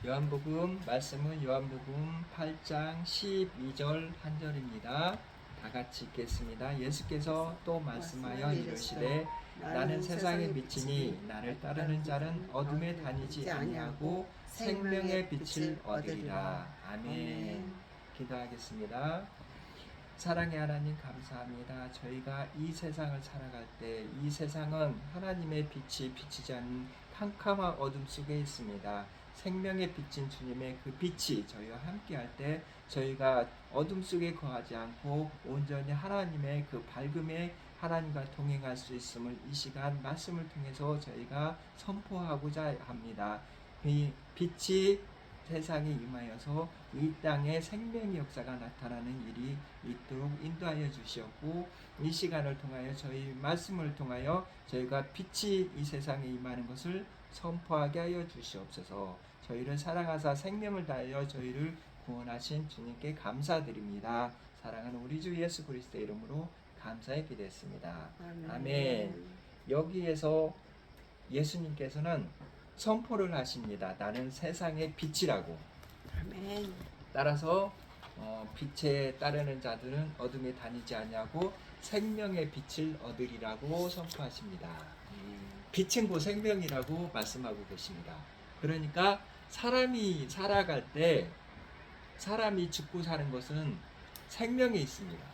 요한복음 말씀은 요한복음 8장 12절 한 절입니다. 다 같이 읽겠습니다. 예수께서 또 말씀하여 이르시되 나는 세상의 빛이니 나를 따르는 자는 어둠에 다니지 아니하고 생명의 빛을 얻으리라. 아멘. 기도하겠습니다. 사랑의 하나님 감사합니다. 저희가 이 세상을 살아갈 때 이 세상은 하나님의 빛이 비치지 않는 캄캄한 어둠 속에 있습니다. 생명의 빛인 주님의 그 빛이 저희와 함께 할 때 저희가 어둠 속에 거하지 않고 온전히 하나님의 그 밝음에 하나님과 동행할 수 있음을 이 시간 말씀을 통해서 저희가 선포하고자 합니다. 이 빛이 세상에 임하여서 이 땅에 생명의 역사가 나타나는 일이 있도록 인도하여 주시었고, 이 시간을 통하여 저희 말씀을 통하여 저희가 빛이 이 세상에 임하는 것을 선포하게 하여 주시옵소서. 저희를 사랑하사 생명을 다하여 저희를 구원하신 주님께 감사드립니다. 사랑하는 우리 주 예수 그리스도의 이름으로 감사의 기도했습니다. 아멘. 여기에서 예수님께서는 선포를 하십니다. 나는 세상의 빛이라고. 아멘. 따라서 빛에 따르는 자들은 어둠에 다니지 아니하고 생명의 빛을 얻으리라고 선포하십니다. 빛은 곧 생명이라고 말씀하고 계십니다. 그러니까 사람이 살아갈 때 사람이 죽고 사는 것은 생명에 있습니다.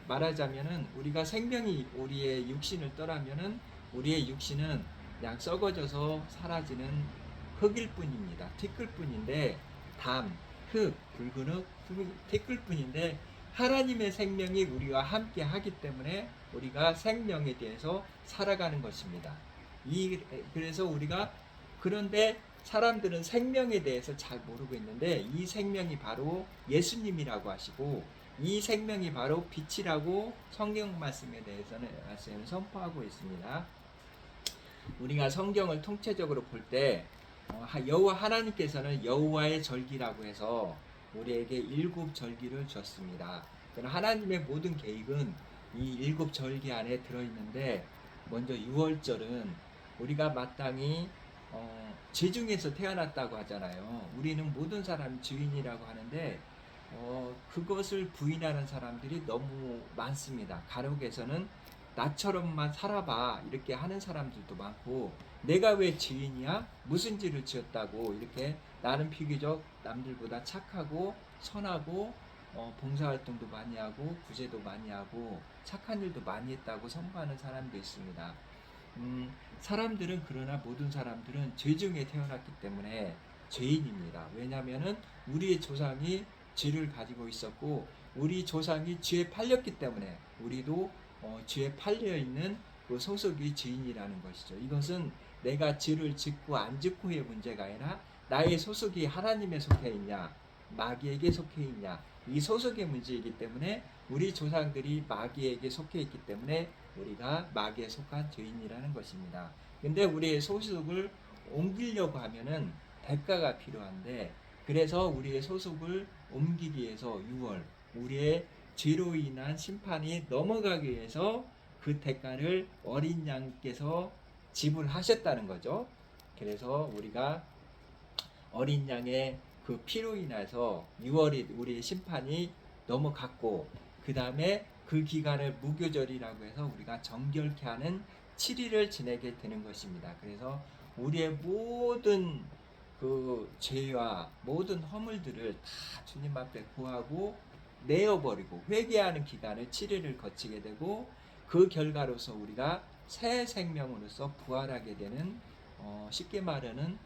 말하자면은 우리가 생명이 우리의 육신을 떠나면은 우리의 육신은 그냥 썩어져서 사라지는 흙일 뿐입니다. 티끌 뿐인데 담, 흙, 붉은 흙, 티끌 뿐인데 하나님의 생명이 우리와 함께 하기 때문에 우리가 생명에 대해서 살아가는 것입니다. 그래서 우리가 그런데 사람들은 생명에 대해서 잘 모르고 있는데 이 생명이 바로 예수님이라고 하시고 이 생명이 바로 빛이라고 성경 말씀에 대해서는 선포하고 있습니다. 우리가 성경을 통째적으로 볼 때 여호와 하나님께서는 여호와의 절기라고 해서 우리에게 7 절기를 줬습니다. 하나님의 모든 계획은 이 7 절기 안에 들어있는데 먼저 6월절은 우리가 마땅히 지중에서 태어났다고 하잖아요. 우리는 모든 사람이 주인이라고 하는데 그것을 부인하는 사람들이 너무 많습니다. 가족에서는 나처럼만 살아봐 이렇게 하는 사람들도 많고, 내가 왜 주인이야? 무슨 죄를 지었다고 이렇게 나는 비교적 남들보다 착하고 선하고 봉사활동도 많이 하고 구제도 많이 하고 착한 일도 많이 했다고 선포하는 사람도 있습니다. 사람들은 그러나 모든 사람들은 죄 중에 태어났기 때문에 죄인입니다. 왜냐하면은 우리의 조상이 죄를 가지고 있었고 우리 조상이 죄에 팔렸기 때문에 우리도 죄에 팔려 있는 그 소속이 죄인이라는 것이죠. 이것은 내가 죄를 짓고 안 짓고의 문제가 아니라 나의 소속이 하나님에 속해 있냐 마귀에게 속해 있냐 이 소속의 문제이기 때문에 우리 조상들이 마귀에게 속해 있기 때문에 우리가 마귀에 속한 죄인이라는 것입니다. 근데 우리의 소속을 옮기려고 하면은 대가가 필요한데, 그래서 우리의 소속을 옮기기 위해서 6월 우리의 죄로 인한 심판이 넘어가기 위해서 그 대가를 어린 양께서 지불하셨다는 거죠. 그래서 우리가 어린 양의 그 피로 인해서 6월이 우리의 심판이 넘어갔고, 그 다음에 그 기간을 무교절이라고 해서 우리가 정결케 하는 7일을 지내게 되는 것입니다. 그래서 우리의 모든 그 죄와 모든 허물들을 다 주님 앞에 구하고 내어버리고 회개하는 기간을 7일을 거치게 되고, 그 결과로서 우리가 새 생명으로서 부활하게 되는 쉽게 말하는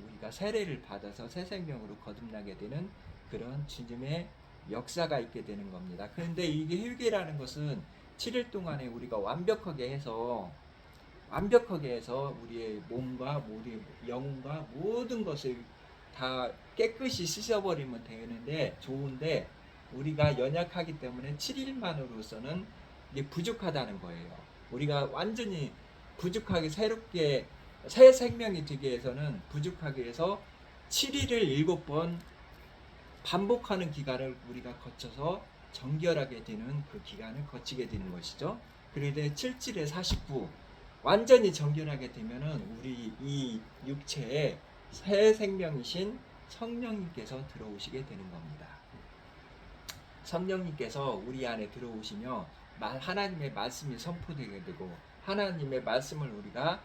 우리가 세례를 받아서 새 생명으로 거듭나게 되는 그런 주님의 역사가 있게 되는 겁니다. 그런데 이게 회개라는 것은 7일 동안에 우리가 완벽하게 해서 우리의 몸과 우리 영혼과 모든 것을 다 깨끗이 씻어버리면 되는데 좋은데, 우리가 연약하기 때문에 7일만으로서는 이게 부족하다는 거예요. 우리가 완전히 부족하게 새롭게 새 생명이 되기 위해서는 부족하기 위해서 7일을 7번 반복하는 기간을 우리가 거쳐서 정결하게 되는 그 기간을 거치게 되는 것이죠. 그런데 7일에 49 완전히 정결하게 되면은 우리 이 육체에 새 생명이신 성령님께서 들어오시게 되는 겁니다. 성령님께서 우리 안에 들어오시며 하나님의 말씀이 선포되게 되고 하나님의 말씀을 우리가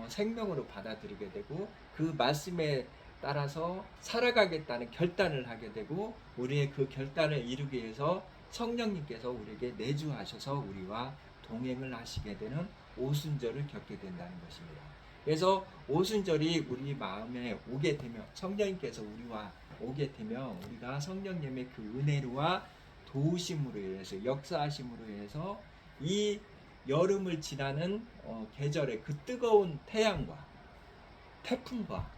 생명으로 받아들이게 되고 그 말씀에 따라서 살아가겠다는 결단을 하게 되고 우리의 그 결단을 이루기 위해서 성령님께서 우리에게 내주하셔서 우리와 동행을 하시게 되는 오순절을 겪게 된다는 것입니다. 그래서 오순절이 우리 마음에 오게 되면 성령님께서 우리와 오게 되면 우리가 성령님의 그 은혜로와 도우심으로 인해서 역사하심으로 인해서 이 여름을 지나는 계절의 그 뜨거운 태양과 태풍과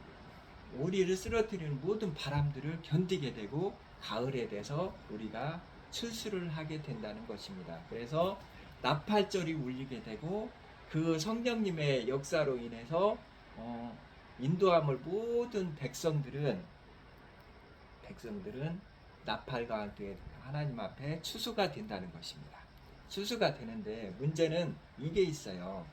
우리를 쓰러뜨리는 모든 바람들을 견디게 되고 가을에 돼서 우리가 출수를 하게 된다는 것입니다. 그래서 나팔절이 울리게 되고 그 성령님의 역사로 인해서 인도함을 모든 백성들은 나팔과 함께 하나님 앞에 추수가 된다는 것입니다. 추수가 되는데 문제는 이게 있어요.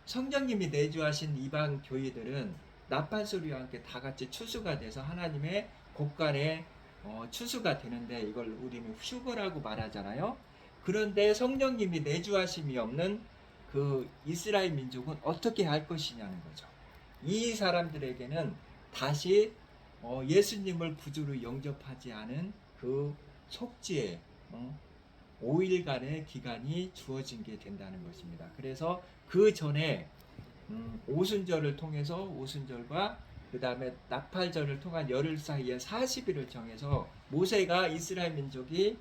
성령님이 내주하신 이방 교회들은 나팔 소리와 함께 다 같이 추수가 돼서 하나님의 곳간에 추수가 되는데 이걸 우리는 휴거라고 말하잖아요. 그런데 성령님이 내주하심이 없는 그 이스라엘 민족은 어떻게 할 것이냐는 거죠. 이 사람들에게는 다시 예수님을 구주로 영접하지 않은 그 속죄의 5일간의 기간이 주어진 게 된다는 것입니다. 그래서 그 전에 오순절을 통해서 오순절과 그 다음에 나팔절을 통한 열흘 사이에 40일을 정해서 모세가 이스라엘 민족이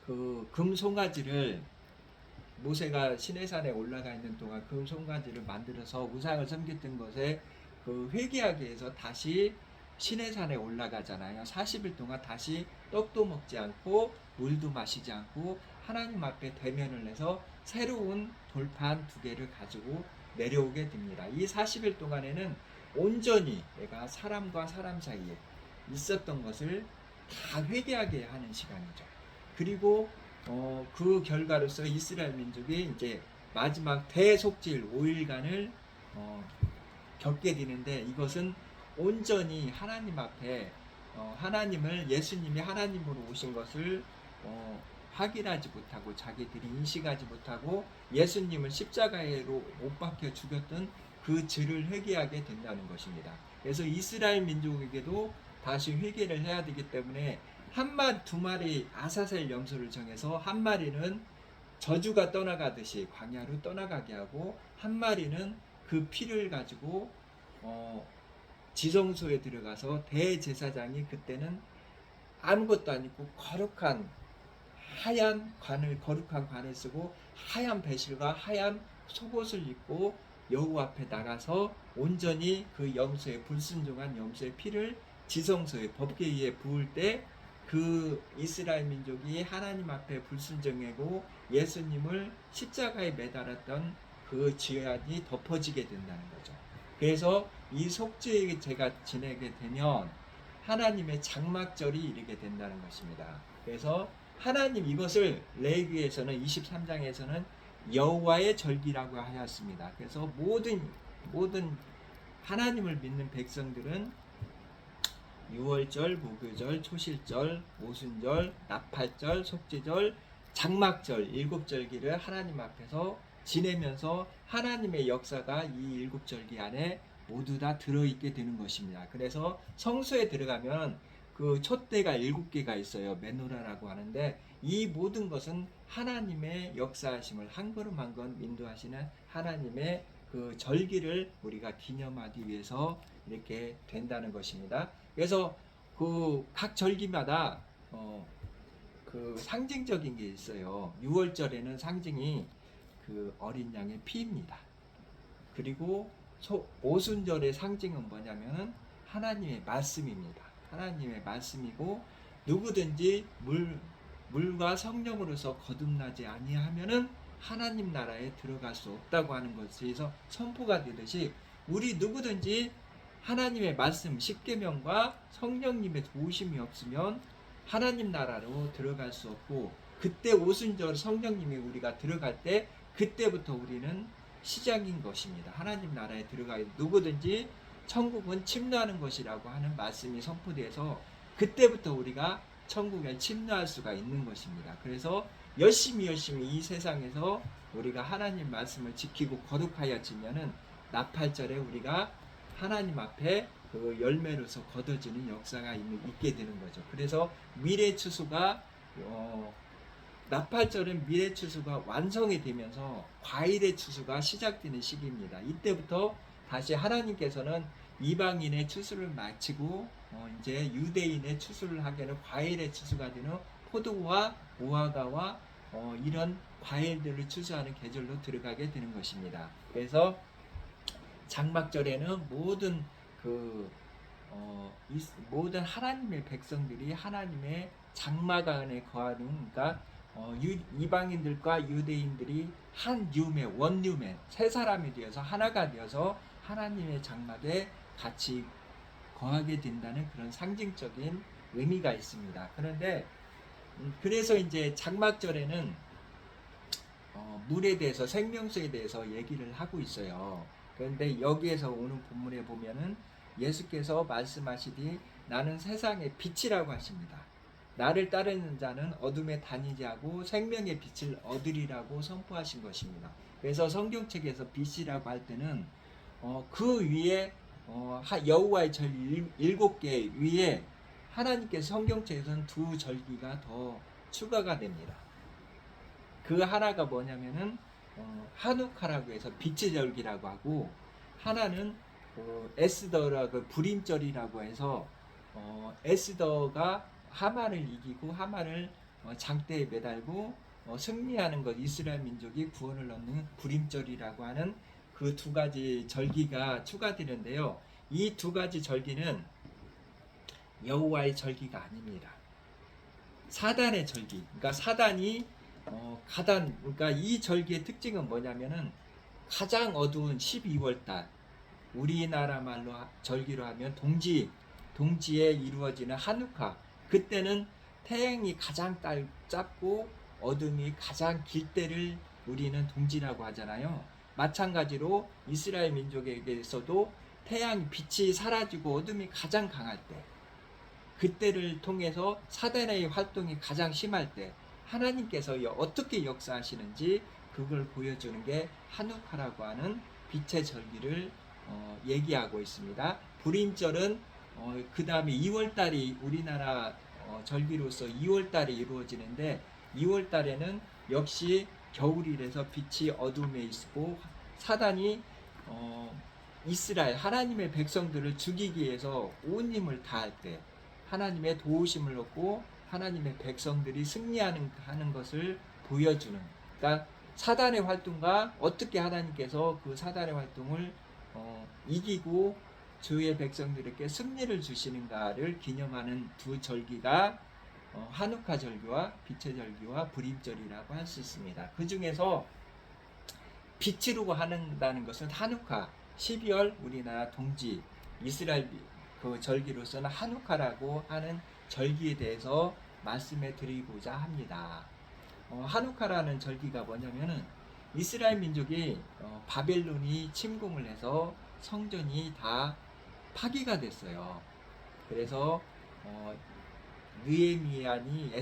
그 금송아지를 모세가 시내산에 올라가 있는 동안 금송아지를 만들어서 우상을 섬겼던 것에 그 회개하기 위해서 다시 시내산에 올라가잖아요. 40일 동안 다시 떡도 먹지 않고 물도 마시지 않고 하나님 앞에 대면을 해서 새로운 돌판 2개를 가지고 내려오게 됩니다. 이 40일 동안에는 온전히 내가 사람과 사람 사이에 있었던 것을 다 회개하게 하는 시간이죠. 그리고 그 결과로서 이스라엘 민족이 이제 마지막 대속죄일 5일간을 겪게 되는데 이것은 온전히 하나님 앞에 하나님을 예수님이 하나님으로 오신 것을 확인하지 못하고 자기들이 인식하지 못하고 예수님을 십자가에로 못 박혀 죽였던 그 죄를 회개하게 된다는 것입니다. 그래서 이스라엘 민족에게도 다시 회개를 해야 되기 때문에 두 마리 아사셀 염소를 정해서 한 마리는 저주가 떠나가듯이 광야로 떠나가게 하고 한 마리는 그 피를 가지고 지성소에 들어가서 대제사장이 그때는 아무것도 아니고 거룩한 관을 쓰고 하얀 배실과 하얀 속옷을 입고 여호와 앞에 나가서 온전히 그 염소의 불순종한 염소의 피를 지성소의 법궤에 부을 때 그 이스라엘 민족이 하나님 앞에 불순종하고 예수님을 십자가에 매달았던 그 죄악이 덮어지게 된다는 거죠. 그래서 이 속죄의 제가 지내게 되면 하나님의 장막절이 이르게 된다는 것입니다. 그래서 하나님 이것을 레위기에서는 23장에서는 여호와의 절기라고 하였습니다. 그래서 모든 하나님을 믿는 백성들은 유월절, 무교절, 초실절, 오순절, 나팔절, 속죄절, 장막절 7절기를 하나님 앞에서 지내면서 하나님의 역사가 이 7절기 안에 모두 다 들어있게 되는 것입니다. 그래서 성소에 들어가면 그 촛대가 7개가 있어요. 메노라라고 하는데 이 모든 것은 하나님의 역사하심을 한 걸음 한 걸 인도하시는 하나님의 그 절기를 우리가 기념하기 위해서 이렇게 된다는 것입니다. 그래서 그 각 절기마다 그 상징적인 게 있어요. 6월절에는 상징이 그 어린 양의 피입니다. 그리고 오순절의 상징은 뭐냐면은 하나님의 말씀입니다. 하나님의 말씀이고 누구든지 물과 성령으로서 거듭나지 아니하면은 하나님 나라에 들어갈 수 없다고 하는 것에서 선포가 되듯이 우리 누구든지 하나님의 말씀 십계명과 성령님의 도우심이 없으면 하나님 나라로 들어갈 수 없고 그때 오순절 성령님이 우리가 들어갈 때 그때부터 우리는 시작인 것입니다. 하나님 나라에 들어가야 누구든지 천국은 침노하는 것이라고 하는 말씀이 선포돼서 그때부터 우리가 천국에 침노할 수가 있는 것입니다. 그래서 열심히 이 세상에서 우리가 하나님 말씀을 지키고 거룩하여지면은 나팔절에 우리가 하나님 앞에 그 열매로서 거둬지는 역사가 있게 되는 거죠. 그래서 미래 추수가 나팔절은 미래 추수가 완성이 되면서 과일의 추수가 시작되는 시기입니다. 이때부터 다시 하나님께서는 이방인의 추수를 마치고 이제 유대인의 추수를 하게는 과일의 추수가 되는 포도와 무화과와 이런 과일들을 추수하는 계절로 들어가게 되는 것입니다. 그래서 장막절에는 모든 하나님의 백성들이 하나님의 장막 안에 거하는, 그러니까 이방인들과 유대인들이 한 뉴맨, 원뉴맨, 세 사람이 되어서 하나가 되어서 하나님의 장막에 같이 거하게 된다는 그런 상징적인 의미가 있습니다. 그런데 그래서 이제 장막절에는 물에 대해서, 생명수에 대해서 얘기를 하고 있어요. 그런데 여기에서 오는 본문에 보면은 예수께서 말씀하시되 나는 세상의 빛이라고 하십니다. 나를 따르는 자는 어둠에 다니지 않고 생명의 빛을 얻으리라고 선포하신 것입니다. 그래서 성경책에서 빛이라고 할 때는 그 위에 여호와의 절 7개 위에 하나님께서 성경책에서는 2절기가 더 추가가 됩니다. 그 하나가 뭐냐면은 한우카라고 해서 빛의 절기라고 하고, 하나는 에스더라고 불임절이라고 해서 에스더가 하만을 이기고 하만을 장대에 매달고 승리하는 것, 이스라엘 민족이 구원을 얻는 불임절이라고 하는 그 2가지 절기가 추가되는데요. 이 2가지 절기는 여호와의 절기가 아닙니다. 사단의 절기. 그러니까 사단이 그러니까 이 절기의 특징은 뭐냐면은 가장 어두운 12월달, 우리나라 말로 절기로 하면 동지에 이루어지는 한우카, 그때는 태양이 가장 짧고 어둠이 가장 길 때를 우리는 동지라고 하잖아요. 마찬가지로 이스라엘 민족에게서도 태양 빛이 사라지고 어둠이 가장 강할 때, 그때를 통해서 사단의 활동이 가장 심할 때 하나님께서 어떻게 역사하시는지 그걸 보여주는 게 한우카라고 하는 빛의 절기를 얘기하고 있습니다. 불임절은 그 다음에 2월달이 우리나라 절기로서 2월달에 이루어지는데, 2월달에는 역시 겨울이라서 빛이 어둠에 있고 사단이 이스라엘 하나님의 백성들을 죽이기 위해서 온 힘을 다할 때 하나님의 도우심을 얻고 하나님의 백성들이 승리하는 것을 보여주는, 그러니까 사단의 활동과 어떻게 하나님께서 그 사단의 활동을 이기고 주의 백성들에게 승리를 주시는가를 기념하는 2 절기가 한우카 절기와 빛의 절기와 불임절이라고 할 수 있습니다. 그 중에서 빛이라고 한다는 것은 한우카, 12월 우리나라 동지 이스라엘 그 절기로서는 한우카라고 하는 절기에 대해서 말씀해 드리고자 합니다. 한우카라는 절기가 뭐냐면은 이스라엘 민족이 바벨론이 침공을 해서 성전이 다 파괴가 됐어요. 그래서 느헤미야니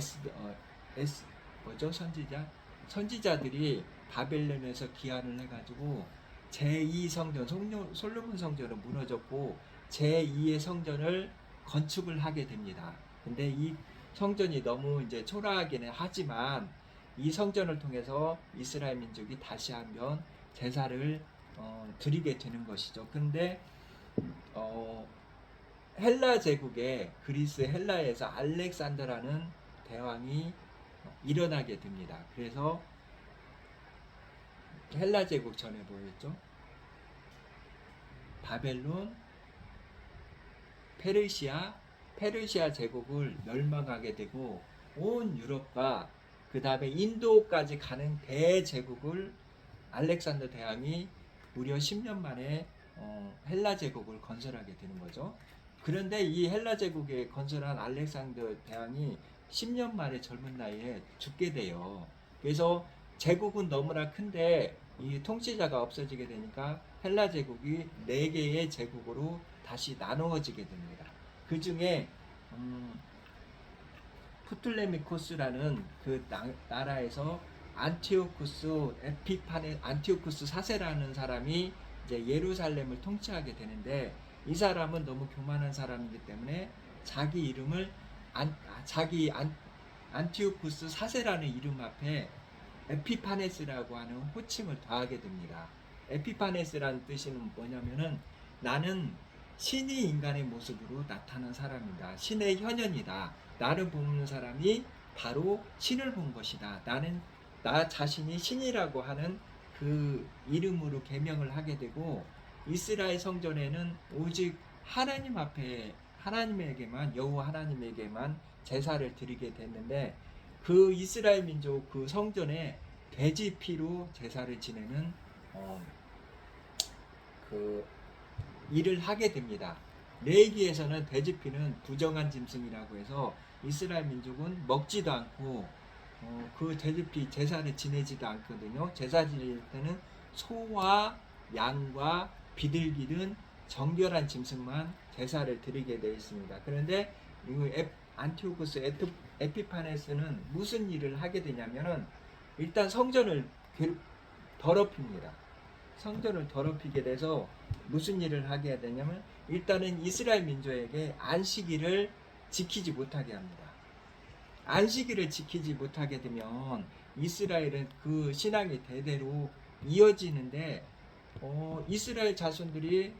선지자들이 바벨론에서 기한을 해가지고 제2성전 솔로몬 성전은 무너졌고 제2의 성전을 건축을 하게 됩니다. 근데 이 성전이 너무 이제 초라하기는 하지만 이 성전을 통해서 이스라엘 민족이 다시 한번 제사를 드리게 되는 것이죠. 근데 헬라 제국의 그리스 헬라에서 알렉산더라는 대왕이 일어나게 됩니다. 그래서 헬라 제국 전에 뭐였죠? 바벨론, 페르시아 제국을 멸망하게 되고 온 유럽과 그 다음에 인도까지 가는 대제국을 알렉산더 대왕이 무려 10년 만에 헬라 제국을 건설하게 되는 거죠. 그런데 이 헬라 제국에 건설한 알렉산더 대왕이 10년 만에 젊은 나이에 죽게 돼요. 그래서 제국은 너무나 큰데 이 통치자가 없어지게 되니까 헬라 제국이 4개의 제국으로 다시 나누어지게 됩니다. 그 중에 프툴레미코스라는 그 나라에서 안티오쿠스 4세라는 사람이 이제 예루살렘을 통치하게 되는데, 이 사람은 너무 교만한 사람이기 때문에 자기 이름을 안티오쿠스 4세라는 이름 앞에 에피파네스라고 하는 호칭을 더하게 됩니다. 에피파네스라는 뜻은 뭐냐면은, 나는 신이 인간의 모습으로 나타난 사람이다. 신의 현현이다. 나를 보는 사람이 바로 신을 본 것이다. 나는 나 자신이 신이라고 하는 그 이름으로 계명을 하게 되고, 이스라엘 성전에는 오직 하나님 앞에 하나님에게만, 여호와 하나님에게만 제사를 드리게 됐는데, 그 이스라엘 민족 그 성전에 돼지 피로 제사를 지내는 그 일을 하게 됩니다. 레위기에서는 돼지 피는 부정한 짐승이라고 해서 이스라엘 민족은 먹지도 않고 그 돼지 피 제사를 지내지도 않거든요. 제사 지낼 때는 소와 양과 비둘기 등 정결한 짐승만 제사를 드리게 되어 있습니다. 그런데 안티오쿠스 에피파네스는 무슨 일을 하게 되냐면은, 일단 성전을 더럽힙니다. 성전을 더럽히게 돼서 무슨 일을 하게 되냐면, 일단은 이스라엘 민족에게 안식일을 지키지 못하게 합니다. 안식일을 지키지 못하게 되면 이스라엘은 그 신앙이 대대로 이어지는데, 이스라엘 자손들이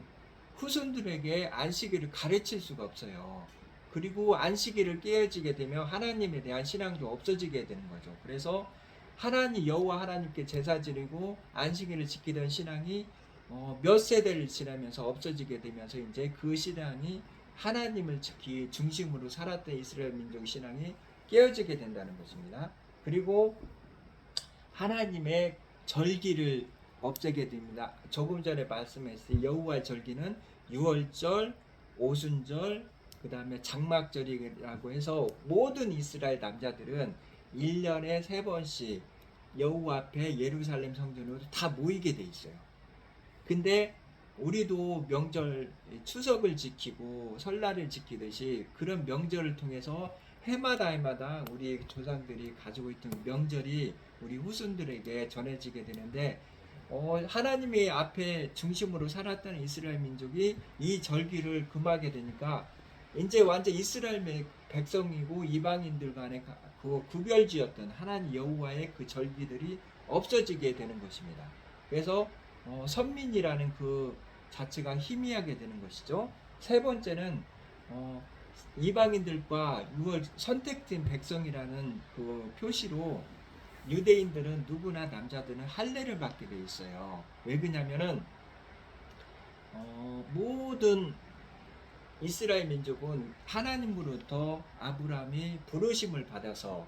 후손들에게 안식일을 가르칠 수가 없어요. 그리고 안식일을 깨어지게 되면 하나님에 대한 신앙도 없어지게 되는 거죠. 그래서 여호와 하나님께 제사 지내고 안식일을 지키던 신앙이 몇 세대를 지나면서 없어지게 되면서, 이제 그 신앙이 하나님을 중심으로 살았던 이스라엘 민족 신앙이 깨어지게 된다는 것입니다. 그리고 하나님의 절기를 없애게 됩니다. 조금 전에 말씀했을 여호와의 절기는 유월절, 오순절, 그 다음에 장막절이라고 해서 모든 이스라엘 남자들은 1년에 3번씩 여호와 앞에 예루살렘 성전으로 다 모이게 돼 있어요. 근데 우리도 명절, 추석을 지키고 설날을 지키듯이 그런 명절을 통해서 해마다 우리 조상들이 가지고 있던 명절이 우리 후손들에게 전해지게 되는데, 하나님의 앞에 중심으로 살았던 이스라엘 민족이 이 절기를 금하게 되니까 이제 완전 이스라엘 백성이고 이방인들 간의 그 구별지였던 하나님 여호와의 그 절기들이 없어지게 되는 것입니다. 그래서 선민이라는 그 자체가 희미하게 되는 것이죠. 세 번째는 이방인들과 선택된 백성이라는 그 표시로 유대인들은 누구나 남자들은 할례를 받게 돼 있어요. 왜 그러냐면은 모든 이스라엘 민족은 하나님으로부터 아브라함이 부르심을 받아서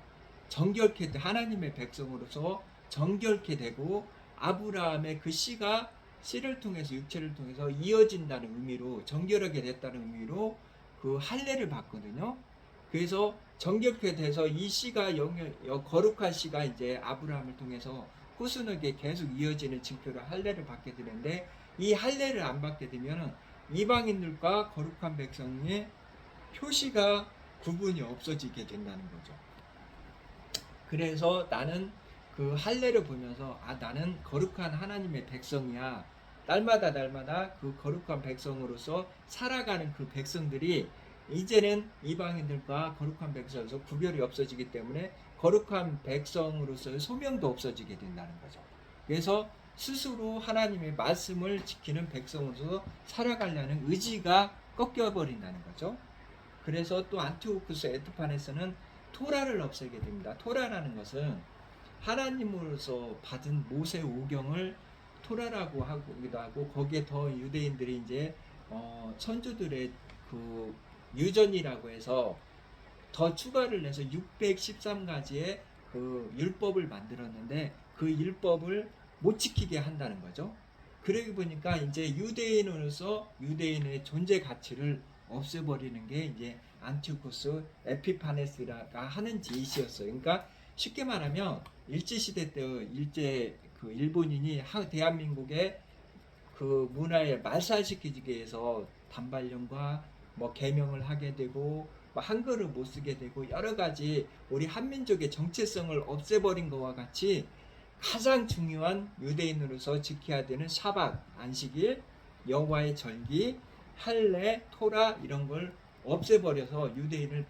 하나님의 백성으로서 정결케 되고, 아브라함의 그 씨를 통해서, 육체를 통해서 이어진다는 의미로, 정결하게 됐다는 의미로 그 할례를 받거든요. 그래서 정결케 돼서 이 씨가 거룩한 씨가 이제 아브라함을 통해서 후손에게 계속 이어지는 징표로 할례를 받게 되는데, 이 할례를 안 받게 되면은 이방인들과 거룩한 백성의 표시가 구분이 없어지게 된다는 거죠. 그래서 나는 그 할례를 보면서 나는 거룩한 하나님의 백성이야. 날마다 그 거룩한 백성으로서 살아가는 그 백성들이 이제는 이방인들과 거룩한 백성으로서 구별이 없어지기 때문에 거룩한 백성으로서의 소명도 없어지게 된다는 거죠. 그래서 스스로 하나님의 말씀을 지키는 백성으로서 살아가려는 의지가 꺾여버린다는 거죠. 그래서 또 안티오쿠스 에피파네스는 토라를 없애게 됩니다. 토라라는 것은 하나님으로서 받은 모세 오경을 토라라고 하기도 하고, 거기에 더 유대인들이 이제 선조들의 그 유전이라고 해서 더 추가를 해서 613가지의 그 율법을 만들었는데, 그 율법을 못 지키게 한다는 거죠. 그러기 보니까 이제 유대인으로서 유대인의 존재 가치를 없애버리는 게 이제 안티오쿠스 에피파네스가 하는 짓이었어요. 그러니까 쉽게 말하면 일제시대 때 그 일본인이 대한민국의 그 문화에 말살시키기 위해서 단발령과 뭐 계명을 하게 되고 뭐 한글을 못 쓰게 되고 여러 가지 우리 한민족의 정체성을 없애버린 것과 같이 가장 중요한 유대인으로서 지켜야 되는 샤밧, 안식일, 여호와의 절기, 할례, 토라 이런 걸 없애버려서 유대인을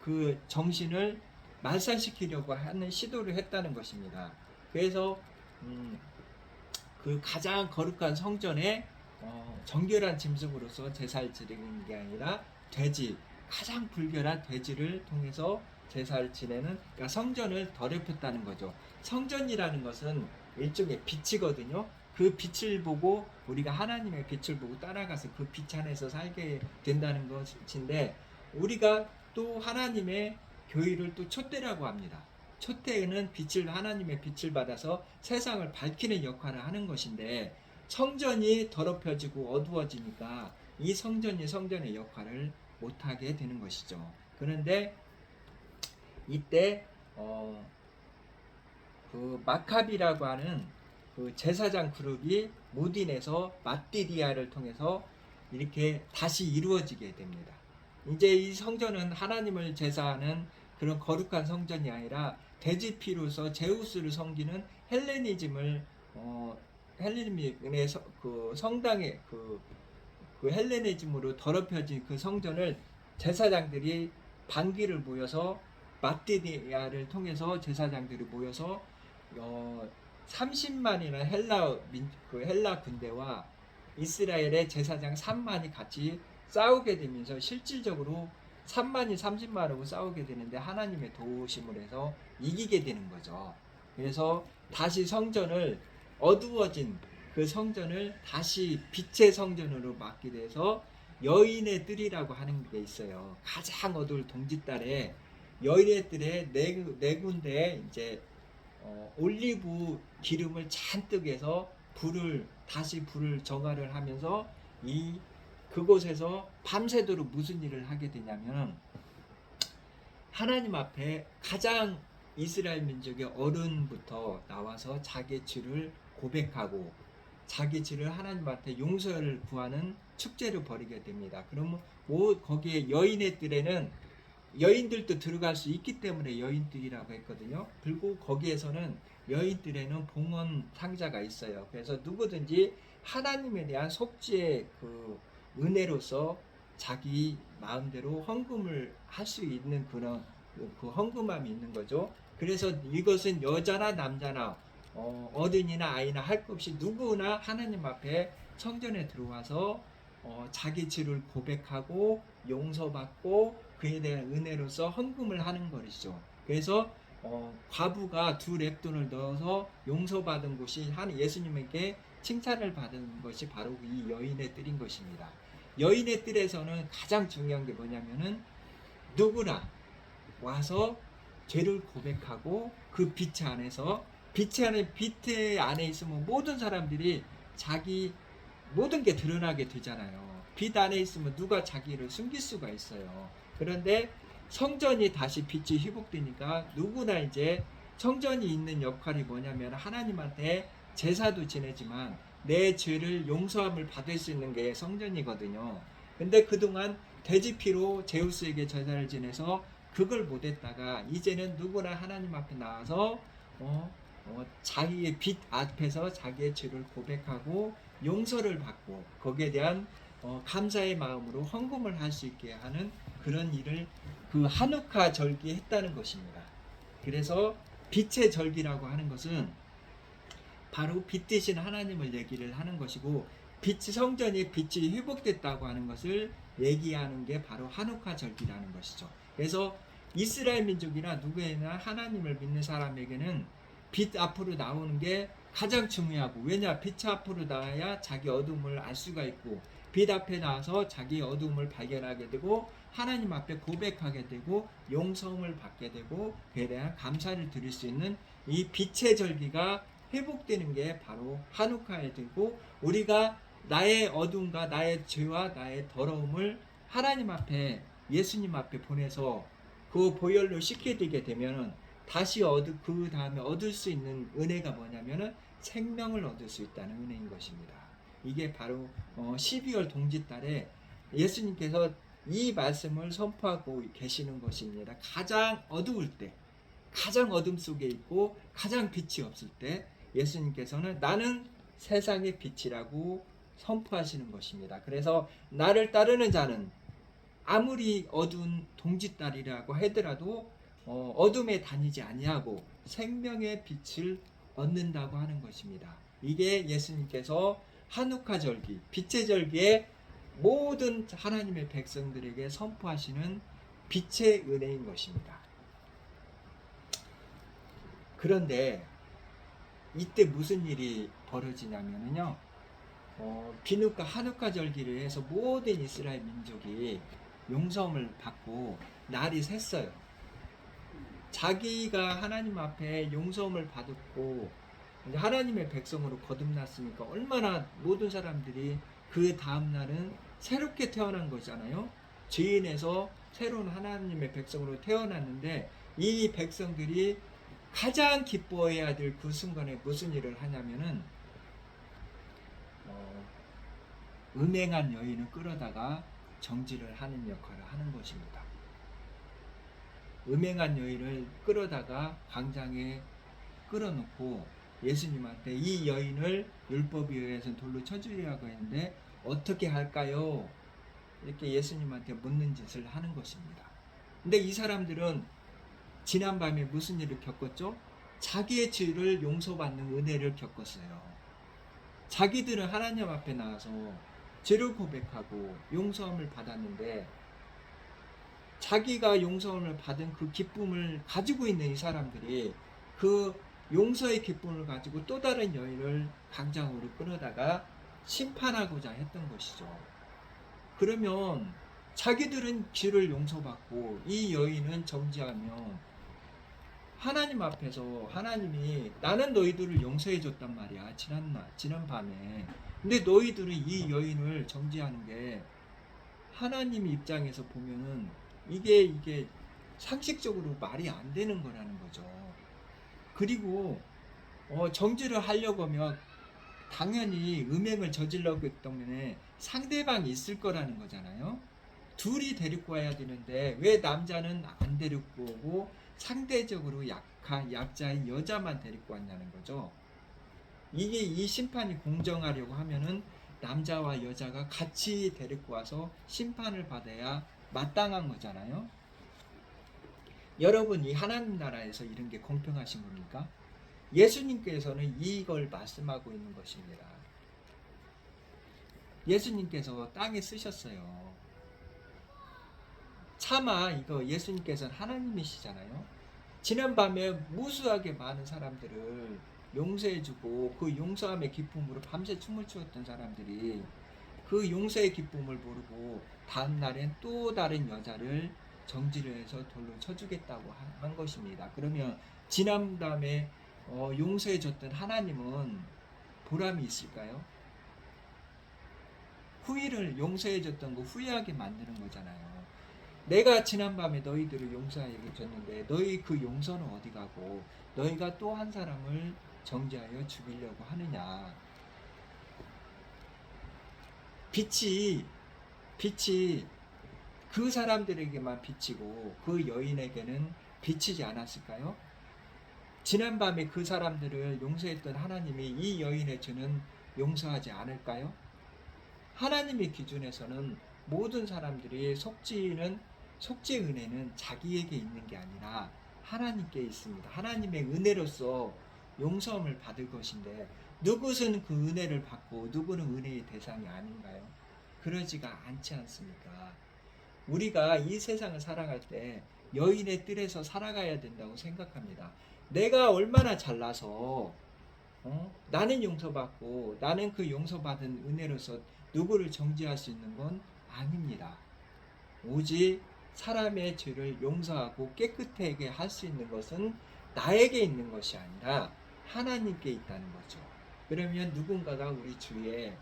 그 정신을 말살시키려고 하는 시도를 했다는 것입니다. 그래서 그 가장 거룩한 성전에 정결한 짐승으로서 제사를 지내는 게 아니라 돼지, 가장 불결한 돼지를 통해서 제사를 지내는, 그러니까 성전을 더럽혔다는 거죠. 성전이라는 것은 일종의 빛이거든요. 그 빛을 보고 우리가 하나님의 빛을 보고 따라가서 그 빛 안에서 살게 된다는 것인데, 우리가 또 하나님의 교회를 또 촛대라고 합니다. 촛대는 하나님의 빛을 받아서 세상을 밝히는 역할을 하는 것인데, 성전이 더럽혀지고 어두워지니까 이 성전의 역할을 못하게 되는 것이죠. 그런데 이때 그 마카비라고 하는 그 제사장 그룹이 모딘에서 마띠디아를 통해서 이렇게 다시 이루어지게 됩니다. 이제 이 성전은 하나님을 제사하는 그런 거룩한 성전이 아니라 돼지 피로서 제우스를 섬기는 헬레니즘의 그 성당의 그 헬레니즘으로 더럽혀진 그 성전을 제사장들이 반기를 모여서 마띠디아를 통해서 제사장들이 모여서 30만이나 헬라 군대와 이스라엘의 제사장 3만이 같이 싸우게 되면서 실질적으로 3만이 30만하고 싸우게 되는데 하나님의 도우심을 해서 이기게 되는 거죠. 그래서 다시 성전을, 어두워진 그 성전을 다시 빛의 성전으로 맡게 돼서 여인의 뜰이라고 하는 게 있어요. 가장 어두울 동짓달에 여인의 뜰에 네 군데에 이제 올리브 기름을 잔뜩 해서 다시 불을 정화를 하면서 그곳에서 밤새도록 무슨 일을 하게 되냐면, 하나님 앞에 가장 이스라엘 민족의 어른부터 나와서 자기 죄를 고백하고 자기 죄를 하나님한테 용서를 구하는 축제를 벌이게 됩니다. 그러면 거기에 여인의 뜰에는 여인들도 들어갈 수 있기 때문에 여인들이라고 했거든요. 그리고 거기에서는 여인들에는 봉헌 상자가 있어요. 그래서 누구든지 하나님에 대한 속죄의 그 은혜로서 자기 마음대로 헌금을 할 수 있는 그런 그 헌금함이 있는 거죠. 그래서 이것은 여자나 남자나 어른이나 아이나 할 것 없이 누구나 하나님 앞에 성전에 들어와서 자기 죄를 고백하고 용서받고 그에 대한 은혜로서 헌금을 하는 것이죠. 그래서 과부가 2렙돈을 넣어서 용서받은 것이 예수님에게 칭찬을 받은 것이 바로 이 여인의 뜰인 것입니다. 여인의 뜰에서는 가장 중요한 게 뭐냐면은 누구나 와서 죄를 고백하고 그 빛 안에 있으면 모든 사람들이 자기 모든 게 드러나게 되잖아요. 빛 안에 있으면 누가 자기를 숨길 수가 있어요. 그런데 성전이 다시 빛이 회복되니까 누구나 이제 성전이 있는 역할이 뭐냐면 하나님한테 제사도 지내지만 내 죄를 용서함을 받을 수 있는 게 성전이거든요. 근데 그동안 돼지피로 제우스에게 제사를 지내서 그걸 못했다가 이제는 누구나 하나님 앞에 나와서 자기의 빛 앞에서 자기의 죄를 고백하고 용서를 받고 거기에 대한 감사의 마음으로 헌금을 할 수 있게 하는 그런 일을 그 한우카 절기에 했다는 것입니다. 그래서 빛의 절기라고 하는 것은 바로 빛 대신 하나님을 얘기를 하는 것이고, 성전이 빛이 회복됐다고 하는 것을 얘기하는 게 바로 한우카 절기라는 것이죠. 그래서 이스라엘 민족이나 누구에나 하나님을 믿는 사람에게는 빛 앞으로 나오는 게 가장 중요하고, 왜냐, 빛 앞으로 나와야 자기 어둠을 알 수가 있고 빛 앞에 나와서 자기 어둠을 발견하게 되고 하나님 앞에 고백하게 되고 용서를 받게 되고 그에 대한 감사를 드릴 수 있는 이 빛의 절기가 회복되는 게 바로 한우카에 되고, 우리가 나의 어둠과 나의 죄와 나의 더러움을 하나님 앞에 예수님 앞에 보내서 그 보혈로 씻게 되게 되면은 다시 그 다음에 얻을 수 있는 은혜가 뭐냐면은 생명을 얻을 수 있다는 은혜인 것입니다. 이게 바로 12월 동짓달에 예수님께서 이 말씀을 선포하고 계시는 것입니다. 가장 어두울 때, 가장 어둠 속에 있고 가장 빛이 없을 때 예수님께서는 나는 세상의 빛이라고 선포하시는 것입니다. 그래서 나를 따르는 자는 아무리 어두운 동짓달이라고 하더라도 어둠에 다니지 아니하고 생명의 빛을 얻는다고 하는 것입니다. 이게 예수님께서 한우카 절기, 빛의 절기에 모든 하나님의 백성들에게 선포하시는 빛의 은혜인 것입니다. 그런데 이때 무슨 일이 벌어지냐면요, 비누카 한우카 절기를 해서 모든 이스라엘 민족이 용서함을 받고 날이 샜어요. 자기가 하나님 앞에 용서함을 받았고 하나님의 백성으로 거듭났으니까 얼마나 모든 사람들이 그 다음 날은 새롭게 태어난 거잖아요. 죄인에서 새로운 하나님의 백성으로 태어났는데 이 백성들이 가장 기뻐해야 될 그 순간에 무슨 일을 하냐면은 음행한 여인을 끌어다가 정지를 하는 역할을 하는 것입니다. 음행한 여인을 끌어다가 광장에 끌어놓고 예수님한테 이 여인을 율법에 의해서 돌로 쳐주려고 했는데 어떻게 할까요? 이렇게 예수님한테 묻는 짓을 하는 것입니다. 근데 이 사람들은 지난밤에 무슨 일을 겪었죠? 자기의 죄를 용서받는 은혜를 겪었어요. 자기들은 하나님 앞에 나와서 죄를 고백하고 용서함을 받았는데 자기가 용서함을 받은 그 기쁨을 가지고 있는 이 사람들이 그 용서의 기쁨을 가지고 또 다른 여인을 광장으로 끌어다가 심판하고자 했던 것이죠. 그러면 자기들은 죄를 용서받고 이 여인은 정죄하면 하나님 앞에서 하나님이 나는 너희들을 용서해 줬단 말이야. 지난 밤에. 근데 너희들은 이 여인을 정죄하는 게 하나님 입장에서 보면은 이게 상식적으로 말이 안 되는 거라는 거죠. 그리고 정죄를 하려고 하면 당연히 음행을 저질러고 했기 때문에 상대방이 있을 거라는 거잖아요. 둘이 데리고 와야 되는데 왜 남자는 안 데리고 오고 상대적으로 약자인 여자만 데리고 왔냐는 거죠. 이게 이 심판이 공정하려고 하면은 남자와 여자가 같이 데리고 와서 심판을 받아야 마땅한 거잖아요. 여러분, 이 하나님 나라에서 이런 게 공평하신 겁니까? 예수님께서는 이걸 말씀하고 있는 것입니다. 예수님께서 땅에 쓰셨어요. 차마 이거 예수님께서는 하나님이시잖아요. 지난밤에 무수하게 많은 사람들을 용서해주고 그 용서함의 기쁨으로 밤새 춤을 추었던 사람들이 그 용서의 기쁨을 모르고 다음날엔 또 다른 여자를 정지를 해서 돌로 쳐주겠다고 한 것입니다. 그러면 지난밤에 용서해줬던 하나님은 보람이 있을까요? 후회를 용서해줬던 거 후회하게 만드는 거잖아요. 내가 지난밤에 너희들을 용서해줬는데 너희 그 용서는 어디 가고 너희가 또 한 사람을 정죄하여 죽이려고 하느냐. 빛이 그 사람들에게만 비치고 그 여인에게는 비치지 않았을까요? 지난밤에 그 사람들을 용서했던 하나님이 이 여인의 죄는 용서하지 않을까요? 하나님의 기준에서는 모든 사람들이 속죄의 은혜는 자기에게 있는 게 아니라 하나님께 있습니다. 하나님의 은혜로서 용서함을 받을 것인데 누구는 그 은혜를 받고 누구는 은혜의 대상이 아닌가요? 그러지가 않지 않습니까? 우리가 이 세상을 살아갈 때 여인의 뜰에서 살아가야 된다고 생각합니다. 내가 얼마나 잘나서 나는 용서받고 나는 그 용서받은 은혜로서 누구를 정죄할 수 있는 건 아닙니다. 오직 사람의 죄를 용서하고 깨끗하게 할 수 있는 것은 나에게 있는 것이 아니라 하나님께 있다는 거죠. 그러면 누군가가 우리 죄에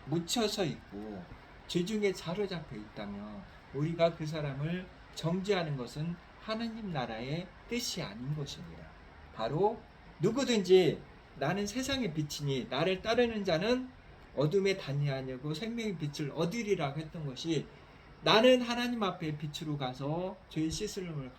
묻혀서 있고 죄 중에 사로잡혀 있다면 우리가 그 사람을 정죄하는 것은 하나님 나라의 뜻이 아닌 것입니다. 바로 누구든지 나는 세상의 빛이니 나를 따르는 자는 어둠에 다니지 아니하고 생명의 빛을 얻으리라고 했던 것이, 나는 하나님 앞에 빛으로 가서 죄의 씻음을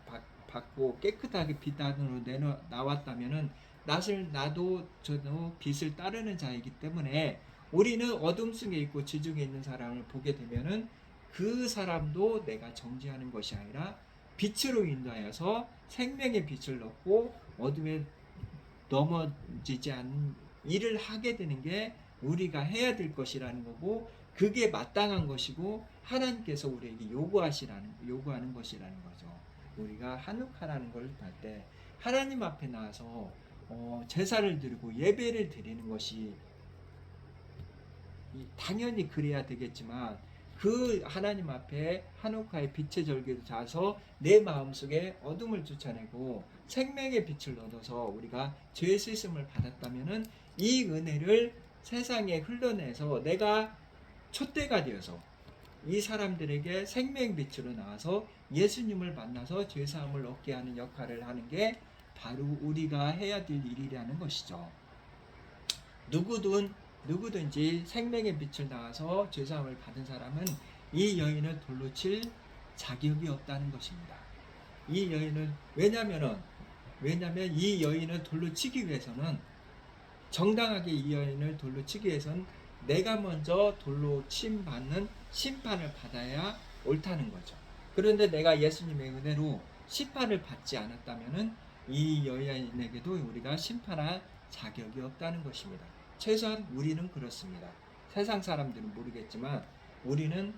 받고 깨끗하게 빛 안으로 나왔다면은 나도 저도 빛을 따르는 자이기 때문에, 우리는 어둠 속에 있고 지중해 있는 사람을 보게 되면은 그 사람도 내가 정죄하는 것이 아니라 빛으로 인도하여서 생명의 빛을 얻고 어둠에 넘어지지 않는 일을 하게 되는 게 우리가 해야 될 것이라는 거고, 그게 마땅한 것이고 하나님께서 우리에게 요구하는 것이라는 거죠. 우리가 한옥하라는 걸 할 때 하나님 앞에 나와서 제사를 드리고 예배를 드리는 것이 당연히 그래야 되겠지만, 그 하나님 앞에 한옥하의 빛의 절기를 자서 내 마음속에 어둠을 쫓아내고 생명의 빛을 얻어서 우리가 죄의 씻음을 받았다면은 이 은혜를 세상에 흘러내서 내가 촛대가 되어서 이 사람들에게 생명의 빛으로 나와서 예수님을 만나서 죄사함을 얻게 하는 역할을 하는 게 바로 우리가 해야 될 일이라는 것이죠. 누구든지 생명의 빛을 나와서 죄사함을 받은 사람은 이 여인을 돌로 칠 자격이 없다는 것입니다. 이 여인은 왜냐면 이 여인을 돌로 치기 위해서는, 정당하게 이 여인을 돌로 치기 위해서는 내가 먼저 돌로 침 받는 심판을 받아야 옳다는 거죠. 그런데 내가 예수님의 은혜로 심판을 받지 않았다면은 이 여인에게도 우리가 심판할 자격이 없다는 것입니다. 최소한 우리는 그렇습니다. 세상 사람들은 모르겠지만 우리는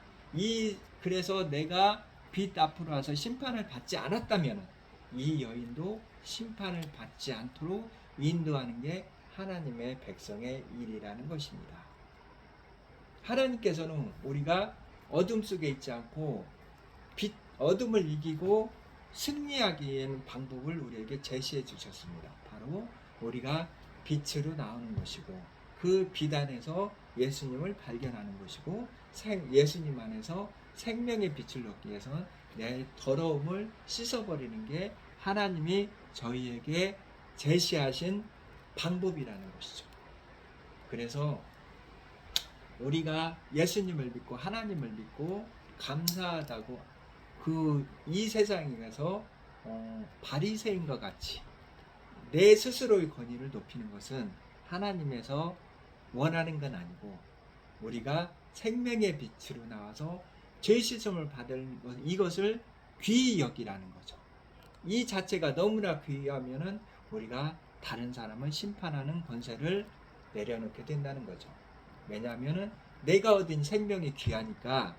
그래서 내가 빛 앞으로 와서 심판을 받지 않았다면 이 여인도 심판을 받지 않도록 인도하는 게 하나님의 백성의 일이라는 것입니다. 하나님께서는 우리가 어둠 속에 있지 않고 어둠을 이기고 승리하기에는 방법을 우리에게 제시해 주셨습니다. 바로 우리가 빛으로 나오는 것이고, 그 빛 안에서 예수님을 발견하는 것이고, 예수님 안에서 생명의 빛을 얻기 위해서는 내 더러움을 씻어버리는 게 하나님이 저희에게 제시하신 방법이라는 것이죠. 그래서 우리가 예수님을 믿고 하나님을 믿고 감사하다고 이 세상에서 바리새인과 같이 내 스스로의 권위를 높이는 것은 하나님에서 원하는 건 아니고, 우리가 생명의 빛으로 나와서 죄 씻음을 받은 이것을 귀히 여기라는 거죠. 이 자체가 너무나 귀하면은 우리가 다른 사람을 심판하는 권세를 내려놓게 된다는 거죠. 왜냐하면은 내가 얻은 생명이 귀하니까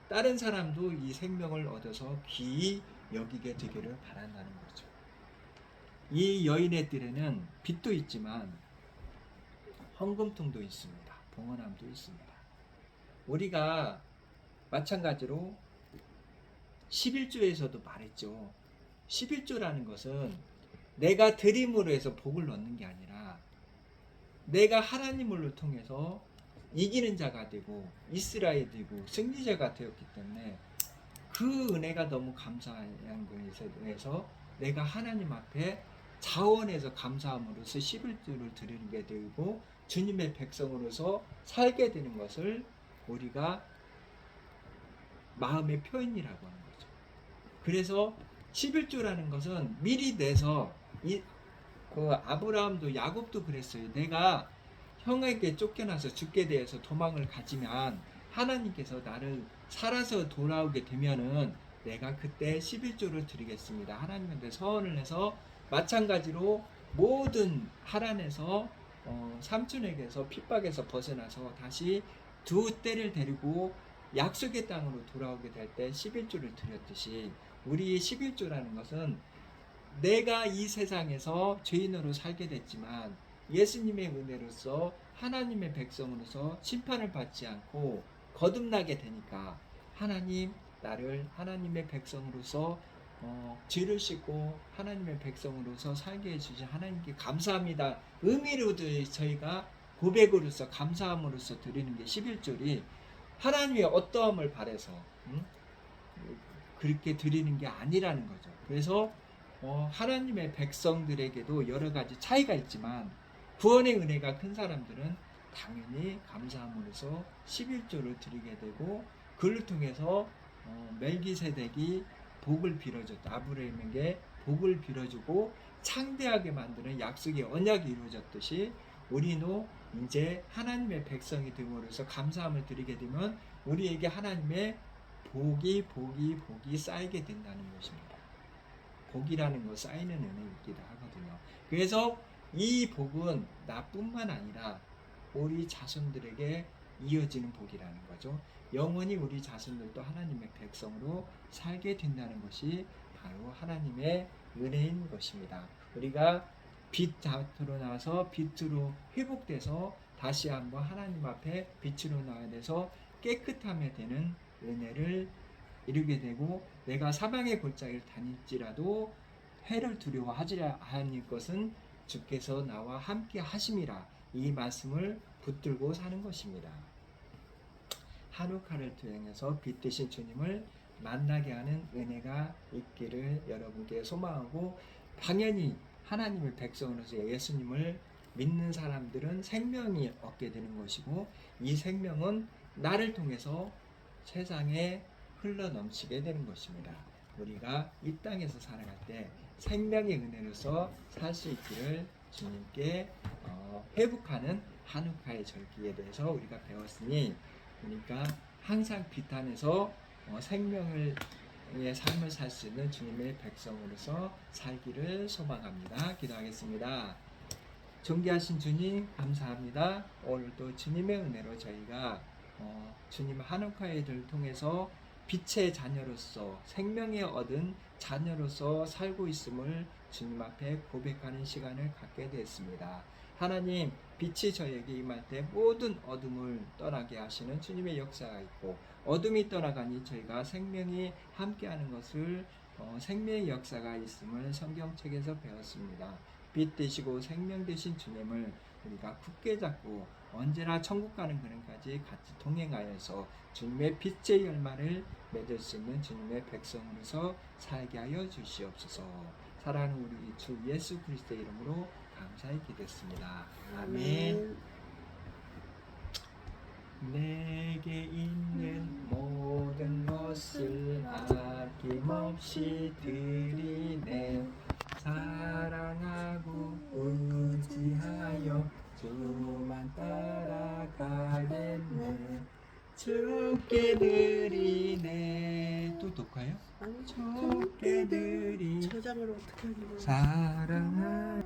다른 사람도 이 생명을 얻어서 귀히 여기게 되기를 바란다는 거죠. 이 여인의 뜰에는 빛도 있지만 헌금통도 있습니다. 봉헌함도 있습니다. 우리가 마찬가지로 11조에서도 말했죠. 11조라는 것은 내가 드림으로 해서 복을 얻는 게 아니라 내가 하나님을 통해서 이기는 자가 되고 이스라엘이 되고 승리자가 되었기 때문에 그 은혜가 너무 감사한 것에서 내가 하나님 앞에 자원해서 감사함으로써 11조를 드리는 게 되고 주님의 백성으로서 살게 되는 것을 우리가 마음의 표현이라고 하는 거죠. 그래서 11조라는 것은 미리 내서 아브라함도 야곱도 그랬어요. 내가 형에게 쫓겨나서 죽게 되어서 도망을 가지면 하나님께서 나를 살아서 돌아오게 되면은 내가 그때 11조를 드리겠습니다. 하나님한테 서원을 해서, 마찬가지로 모든 하란에서 삼촌에게서 핍박에서 벗어나서 다시 두 떼를 데리고 약속의 땅으로 돌아오게 될 때 11조를 드렸듯이, 우리 11조라는 것은 내가 이 세상에서 죄인으로 살게 됐지만 예수님의 은혜로서 하나님의 백성으로서 심판을 받지 않고 거듭나게 되니까 하나님 나를 하나님의 백성으로서 죄를 씻고 하나님의 백성으로서 살게 해주신 하나님께 감사합니다. 의미로 저희가 고백으로서 감사함으로써 드리는 게 11조리, 하나님의 어떠함을 바라서 그렇게 드리는 게 아니라는 거죠. 그래서 하나님의 백성들에게도 여러 가지 차이가 있지만 구원의 은혜가 큰 사람들은 당연히 감사함으로써 11조를 드리게 되고 그를 통해서 멜기세덱이 복을 빌어줬다. 아브라함에게 복을 빌어주고 창대하게 만드는 약속의 언약이 이루어졌듯이 우리도 이제 하나님의 백성이 됨으로써 감사함을 드리게 되면 우리에게 하나님의 복이 쌓이게 된다는 것입니다. 복이라는 거 쌓이는 은혜이기도 하거든요. 그래서 이 복은 나뿐만 아니라 우리 자손들에게 이어지는 복이라는 거죠. 영원히 우리 자손들도 하나님의 백성으로 살게 된다는 것이 바로 하나님의 은혜인 것입니다. 우리가 빛 앞으로 나와서 빛으로 회복돼서 다시 한번 하나님 앞에 빛으로 나와야 돼서 깨끗함에 되는 은혜를 이루게 되고 내가 사방의 골짜기를 다닐지라도 해를 두려워하지 아니할 것은 주께서 나와 함께 하심이라 이 말씀을 붙들고 사는 것입니다. 한우카를 투영해서 빛 되신 주님을 만나게 하는 은혜가 있기를 여러분께 소망하고 당연히 하나님의 백성으로서 예수님을 믿는 사람들은 생명이 얻게 되는 것이고 이 생명은 나를 통해서 세상에 흘러 넘치게 되는 것입니다. 우리가 이 땅에서 살아갈 때 생명의 은혜로서 살 수 있기를 주님께 회복하는 한우카의 절기에 대해서 우리가 배웠으니 그러니까 항상 빛 안에서 생명의 삶을 살 수 있는 주님의 백성으로서 살기를 소망합니다. 기도하겠습니다. 존귀하신 주님 감사합니다. 오늘도 주님의 은혜로 저희가 주님 한우카의를 통해서 빛의 자녀로서 생명에 얻은 자녀로서 살고 있음을 주님 앞에 고백하는 시간을 갖게 되었습니다. 하나님 빛이 저에게 임할 때 모든 어둠을 떠나게 하시는 주님의 역사가 있고 어둠이 떠나가니 저희가 생명이 함께하는 것을 생명의 역사가 있음을 성경책에서 배웠습니다. 빛 되시고 생명 되신 주님을 우리가 굳게 잡고 언제나 천국 가는 그날까지 같이 동행하여서 주님의 빛의 열매를 맺을 수 있는 주님의 백성으로서 살게 하여 주시옵소서. 사랑하는 우리 주 예수 그리스도의 이름으로 감사히 기도했습니다. 아멘. 내게 있는 모든 것을 아낌없이 드리네. 사랑하고 의지하여 주만 따라가겠네. 주께 드리네. 또 녹화요? 아니 주께 드리 저장을 어떻게 하는 거야? 사랑하